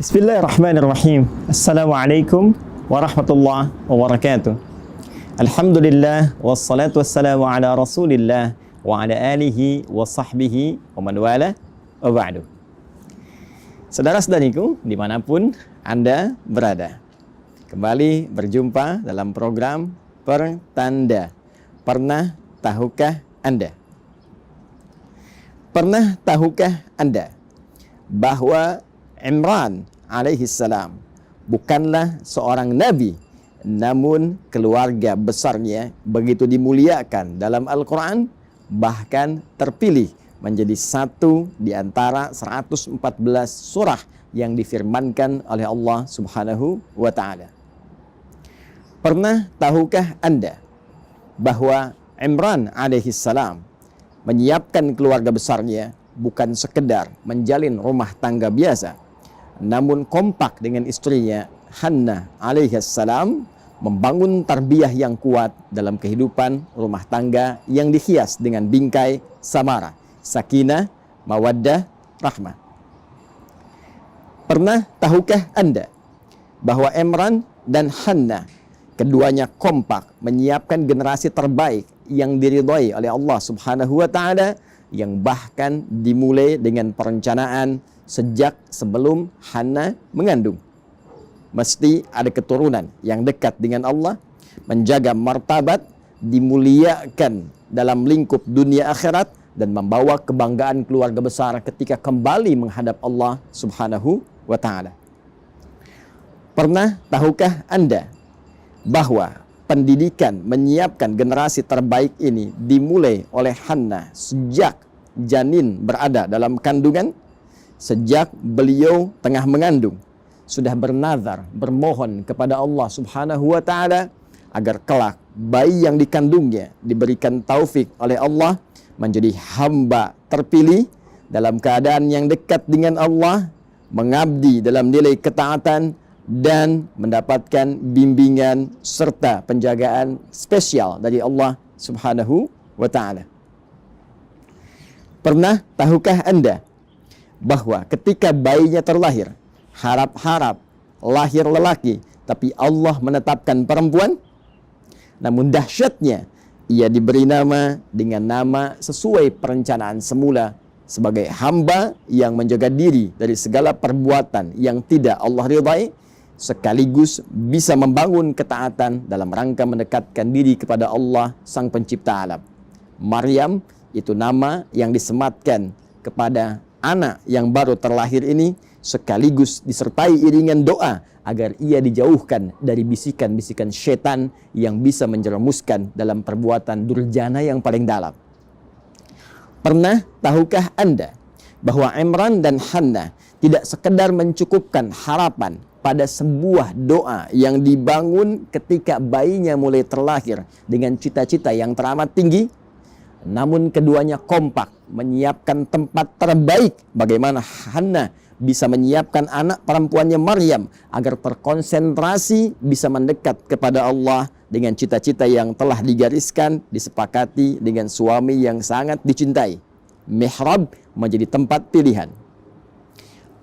Bismillahirrahmanirrahim. Assalamualaikum warahmatullahi wabarakatuh. Alhamdulillah wassalatu wassalamu ala Rasulillah wa ala alihi wa sahbihi wa man wala wa ba'du. Saudara-saudariku dimanapun Anda berada, kembali berjumpa dalam program Pertanda. Pernah tahukah Anda? Pernah tahukah Anda bahwa Imran alaihi salam bukanlah seorang nabi, namun keluarga besarnya begitu dimuliakan dalam Al-Quran, bahkan terpilih menjadi satu di antara 114 surah yang difirmankan oleh Allah Subhanahu wa Ta'ala. Pernah tahukah Anda bahwa Imran alaihi salam menyiapkan keluarga besarnya bukan sekedar menjalin rumah tangga biasa, namun kompak dengan istrinya Hannah alaihissalam membangun tarbiyah yang kuat dalam kehidupan rumah tangga yang dihias dengan bingkai samara, sakinah, mawaddah, rahmah. Pernah tahukah Anda bahwa Imran dan Hannah keduanya kompak menyiapkan generasi terbaik yang diridhai oleh Allah Subhanahu wa Ta'ala, yang bahkan dimulai dengan perencanaan sejak sebelum Hannah mengandung. Mesti ada keturunan yang dekat dengan Allah, menjaga martabat, dimuliakan dalam lingkup dunia akhirat, dan membawa kebanggaan keluarga besar ketika kembali menghadap Allah Subhanahu wa Ta'ala. Pernah tahukah Anda bahwa pendidikan menyiapkan generasi terbaik ini dimulai oleh Hannah sejak janin berada dalam kandungan? Sejak beliau tengah mengandung, sudah bernazar, bermohon kepada Allah Subhanahu wa Ta'ala agar kelak bayi yang dikandungnya diberikan taufik oleh Allah menjadi hamba terpilih dalam keadaan yang dekat dengan Allah, mengabdi dalam nilai ketaatan, dan mendapatkan bimbingan serta penjagaan spesial dari Allah Subhanahu wa Ta'ala. Pernah tahukah Anda bahwa ketika bayinya terlahir, harap-harap lahir lelaki, tapi Allah menetapkan perempuan? Namun dahsyatnya, ia diberi nama dengan nama sesuai perencanaan semula, sebagai hamba yang menjaga diri dari segala perbuatan yang tidak Allah ridhai, sekaligus bisa membangun ketaatan dalam rangka mendekatkan diri kepada Allah Sang Pencipta alam. Maryam itu nama yang disematkan kepada anak yang baru terlahir ini, sekaligus disertai iringan doa agar ia dijauhkan dari bisikan-bisikan setan yang bisa menjerumuskan dalam perbuatan durjana yang paling dalam. Pernah tahukah Anda bahwa Imran dan Hannah tidak sekedar mencukupkan harapan pada sebuah doa yang dibangun ketika bayinya mulai terlahir dengan cita-cita yang teramat tinggi, namun keduanya kompak menyiapkan tempat terbaik bagaimana Hannah bisa menyiapkan anak perempuannya Maryam agar terkonsentrasi bisa mendekat kepada Allah dengan cita-cita yang telah digariskan, disepakati dengan suami yang sangat dicintai. Mihrab menjadi tempat pilihan.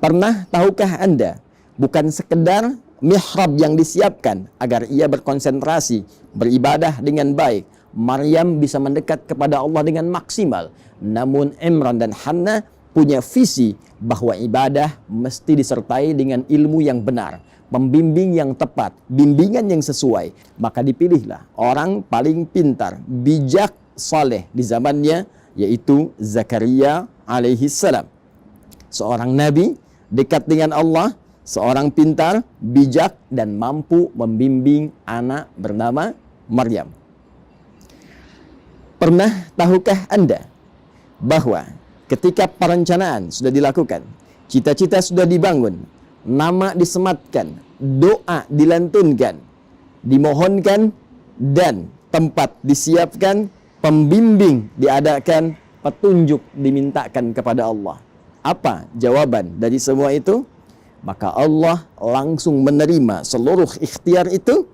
Pernah tahukah Anda, bukan sekedar mihrab yang disiapkan agar ia berkonsentrasi, beribadah dengan baik, Maryam bisa mendekat kepada Allah dengan maksimal, namun Imran dan Hannah punya visi bahwa ibadah mesti disertai dengan ilmu yang benar, pembimbing yang tepat, bimbingan yang sesuai. Maka dipilihlah orang paling pintar, bijak, saleh di zamannya, yaitu Zakaria alaihi salam. Seorang nabi dekat dengan Allah, seorang pintar, bijak, dan mampu membimbing anak bernama Maryam. Pernah tahukah Anda bahwa ketika perencanaan sudah dilakukan, cita-cita sudah dibangun, nama disematkan, doa dilantunkan, dimohonkan, dan tempat disiapkan, pembimbing diadakan, petunjuk dimintakan kepada Allah. Apa jawaban dari semua itu? Maka Allah langsung menerima seluruh ikhtiar itu,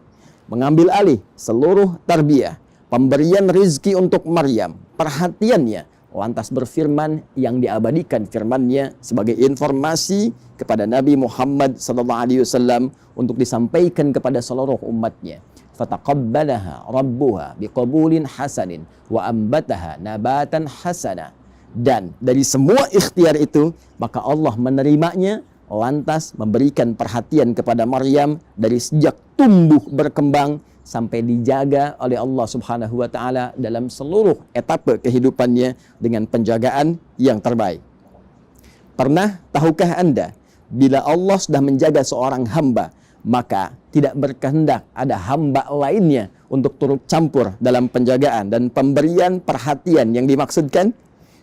mengambil alih seluruh tarbiyah, pemberian rizki untuk Maryam, perhatiannya lantas berfirman yang diabadikan firman-Nya sebagai informasi kepada Nabi Muhammad SAW untuk disampaikan kepada seluruh umatnya. Fataqabbalaha rabbuha biqabulin hasanin wa ambataha nabatan hasana. Dan dari semua ikhtiar itu, maka Allah menerimanya, lantas memberikan perhatian kepada Maryam dari sejak tumbuh berkembang sampai dijaga oleh Allah Subhanahu wa taala dalam seluruh etapa kehidupannya dengan penjagaan yang terbaik. Pernah tahukah Anda, bila Allah sudah menjaga seorang hamba, maka tidak berkehendak ada hamba lainnya untuk turut campur dalam penjagaan dan pemberian perhatian yang dimaksudkan?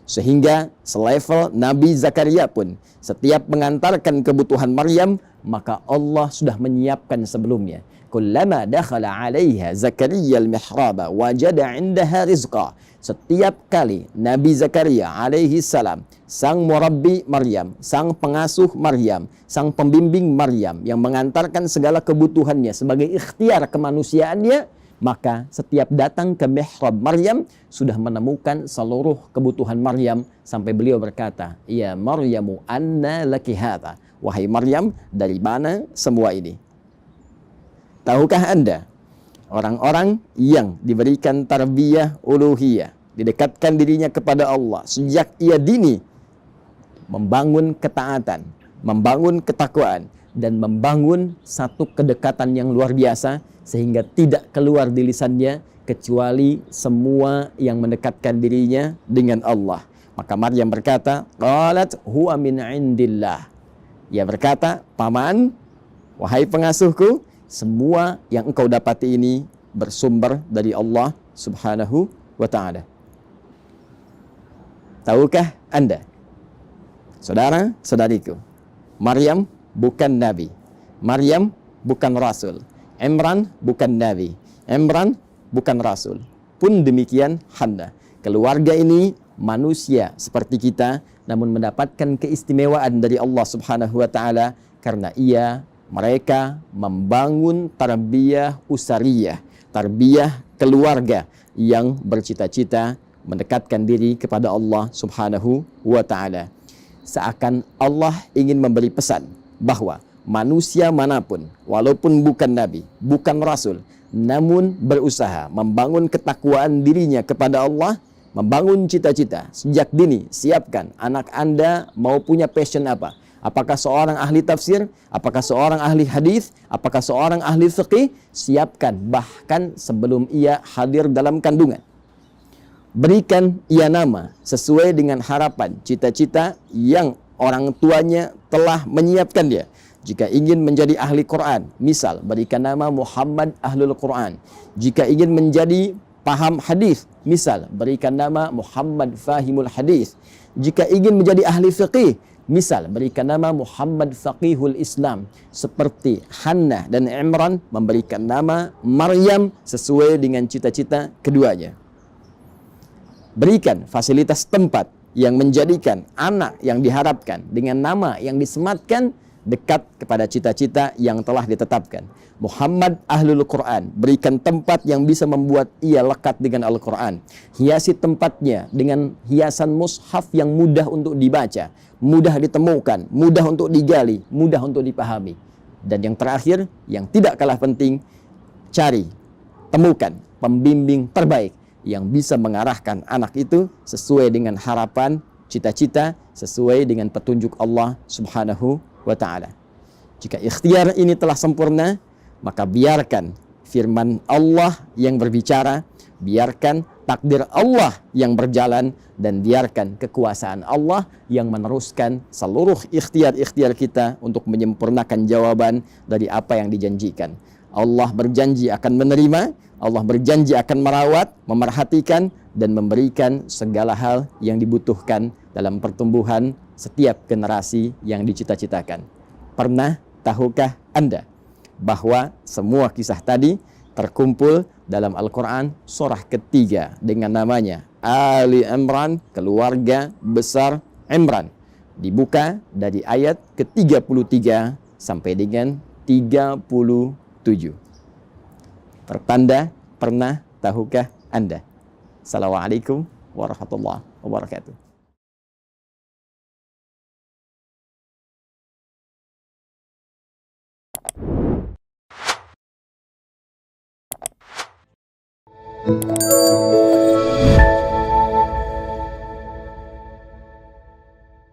Sehingga selevel Nabi Zakaria pun setiap mengantarkan kebutuhan Maryam, maka Allah sudah menyiapkan sebelumnya. Kullama dakhala 'alaiha Zakaria al-mihraba wajada 'indaha rizqa. Setiap kali Nabi Zakaria alaihi salam, sang murabbi Maryam, sang pengasuh Maryam, sang pembimbing Maryam yang mengantarkan segala kebutuhannya sebagai ikhtiar kemanusiaannya, maka setiap datang ke mihrab Maryam sudah menemukan seluruh kebutuhan Maryam sampai beliau berkata, "Ya Maryamu, anna laki hadza?" Wahai Maryam, dari mana semua ini? Tahukah Anda, orang-orang yang diberikan tarbiyah uluhiyah, didekatkan dirinya kepada Allah sejak ia dini, membangun ketaatan, membangun ketakwaan, dan membangun satu kedekatan yang luar biasa, sehingga tidak keluar di lisannya kecuali semua yang mendekatkan dirinya dengan Allah. Maka Maryam berkata, qalat huwa min indillah. Ia berkata, paman, wahai pengasuhku, semua yang engkau dapati ini bersumber dari Allah Subhanahu wa ta'ala. Tahukah Anda, saudara-saudariku, Maryam bukan nabi, Maryam bukan rasul, Imran bukan nabi, Imran bukan rasul. Pun demikian Hannah. Keluarga ini manusia seperti kita, namun mendapatkan keistimewaan dari Allah Subhanahu wa taala karena mereka membangun tarbiyah usariyah, tarbiyah keluarga yang bercita-cita mendekatkan diri kepada Allah Subhanahu wa taala. Seakan Allah ingin memberi pesan bahwa manusia manapun, walaupun bukan nabi, bukan rasul, namun berusaha membangun ketakwaan dirinya kepada Allah, membangun cita-cita sejak dini. Siapkan anak Anda mau punya passion apa? Apakah seorang ahli tafsir? Apakah seorang ahli hadis? Apakah seorang ahli fiqih? Siapkan bahkan sebelum ia hadir dalam kandungan. Berikan ia nama sesuai dengan harapan, cita-cita yang orang tuanya telah menyiapkan dia. Jika ingin menjadi ahli Quran, misal berikan nama Muhammad Ahlul Quran. Jika ingin menjadi paham hadis, misal berikan nama Muhammad Fahimul Hadis. Jika ingin menjadi ahli fiqih, misal berikan nama Muhammad Faqihul Islam. Seperti Hannah dan Imran memberikan nama Maryam sesuai dengan cita-cita keduanya. Berikan fasilitas tempat yang menjadikan anak yang diharapkan dengan nama yang disematkan dekat kepada cita-cita yang telah ditetapkan. Muhammad Ahlul Quran, berikan tempat yang bisa membuat ia lekat dengan Al-Quran. Hiasi tempatnya dengan hiasan mushaf yang mudah untuk dibaca, mudah ditemukan, mudah untuk digali, mudah untuk dipahami. Dan yang terakhir, yang tidak kalah penting, cari, temukan pembimbing terbaik yang bisa mengarahkan anak itu sesuai dengan harapan, cita-cita, sesuai dengan petunjuk Allah Subhanahu wa ta'ala. Jika ikhtiar ini telah sempurna, maka biarkan firman Allah yang berbicara, biarkan takdir Allah yang berjalan, dan biarkan kekuasaan Allah yang meneruskan seluruh ikhtiar-ikhtiar kita untuk menyempurnakan jawaban dari apa yang dijanjikan. Allah berjanji akan menerima, Allah berjanji akan merawat, memerhatikan, dan memberikan segala hal yang dibutuhkan dalam pertumbuhan setiap generasi yang dicita-citakan. Pernah tahukah Anda bahwa semua kisah tadi terkumpul dalam Al-Quran surah ketiga dengan namanya Ali Imran, keluarga besar Imran. Dibuka dari ayat ke-33 sampai dengan 37. Pertanda, pernah tahukah Anda? Assalamualaikum warahmatullahi wabarakatuh.